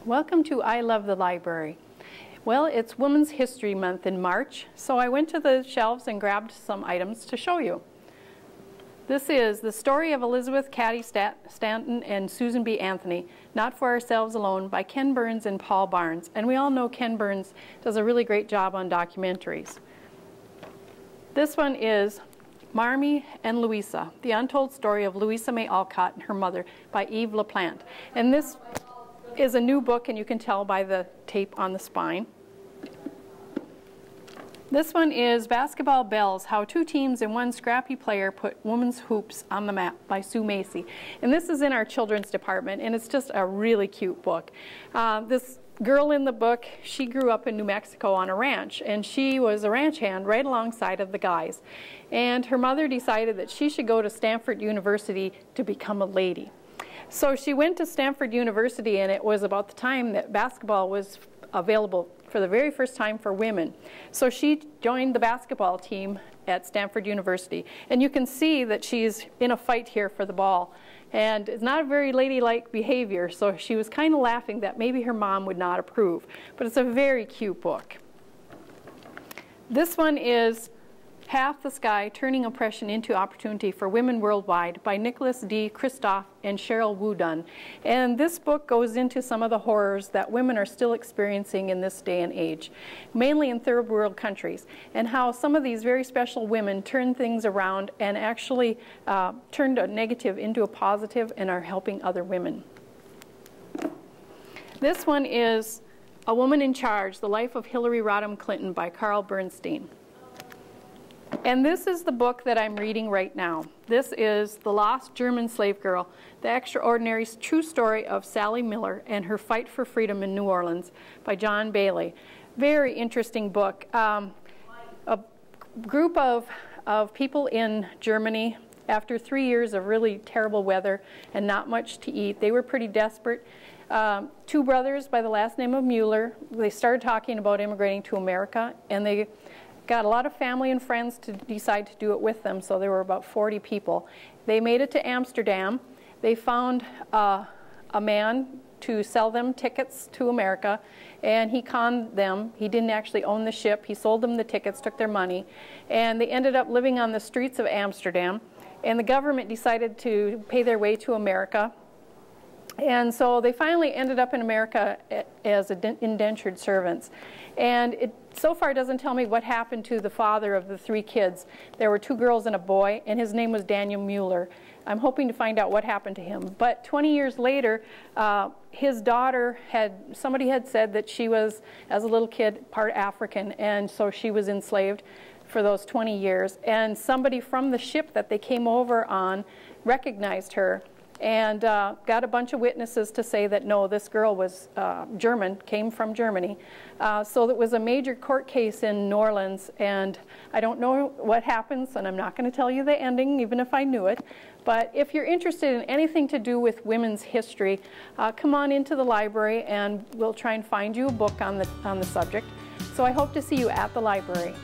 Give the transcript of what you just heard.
Welcome to I Love the Library. Well, it's Women's History Month in March, so I went to the shelves and grabbed some items to show you. This is The Story of Elizabeth Cady Stanton and Susan B. Anthony, Not for Ourselves Alone, by Ken Burns and Paul Barnes. And we all know Ken Burns does a really great job on documentaries. This one is Marmee and Louisa, The Untold Story of Louisa May Alcott and Her Mother, by Yves Laplante. And this is a new book, and you can tell by the tape on the spine. This one is Basketball Bells, How Two Teams and One Scrappy Player Put Women's Hoops on the Map, by Sue Macy. And this is in our children's department, and it's just a really cute book. This girl in the book, she grew up in New Mexico on a ranch, and she was a ranch hand right alongside of the guys. And her mother decided that she should go to Stanford University to become a lady. So she went to Stanford University, and it was about the time that basketball was available for the very first time for women. So she joined the basketball team at Stanford University. And you can see that she's in a fight here for the ball. And it's not a very ladylike behavior, so she was kind of laughing that maybe her mom would not approve. But it's a very cute book. This one is Half the Sky, Turning Oppression into Opportunity for Women Worldwide, by Nicholas D. Kristof and Cheryl Wudunn. And this book goes into some of the horrors that women are still experiencing in this day and age, mainly in third world countries, and how some of these very special women turn things around and actually turned a negative into a positive and are helping other women. This one is A Woman in Charge, The Life of Hillary Rodham Clinton, by Carl Bernstein. And this is the book that I'm reading right now. This is The Lost German Slave Girl, The Extraordinary True Story of Sally Miller and Her Fight for Freedom in New Orleans, by John Bailey. Very interesting book. A group of people in Germany, after 3 years of really terrible weather and not much to eat, they were pretty desperate. Two brothers by the last name of Mueller, they started talking about immigrating to America, and they got a lot of family and friends to decide to do it with them, so there were about 40 people. They made it to Amsterdam. They found a man to sell them tickets to America, and he conned them. He didn't actually own the ship. He sold them the tickets, took their money, and they ended up living on the streets of Amsterdam, and the government decided to pay their way to America. And so they finally ended up in America as indentured servants. And it so far doesn't tell me what happened to the father of the 3 kids. There were 2 girls and a boy, and his name was Daniel Mueller. I'm hoping to find out what happened to him. But 20 years later, his daughter somebody had said that she was, as a little kid, part African, and so she was enslaved for those 20 years. And somebody from the ship that they came over on recognized her, and got a bunch of witnesses to say that no, this girl was German, came from Germany. So it was a major court case in New Orleans, and I don't know what happens, and I'm not going to tell you the ending, even if I knew it. But if you're interested in anything to do with women's history, come on into the library, and we'll try and find you a book on the subject. So I hope to see you at the library.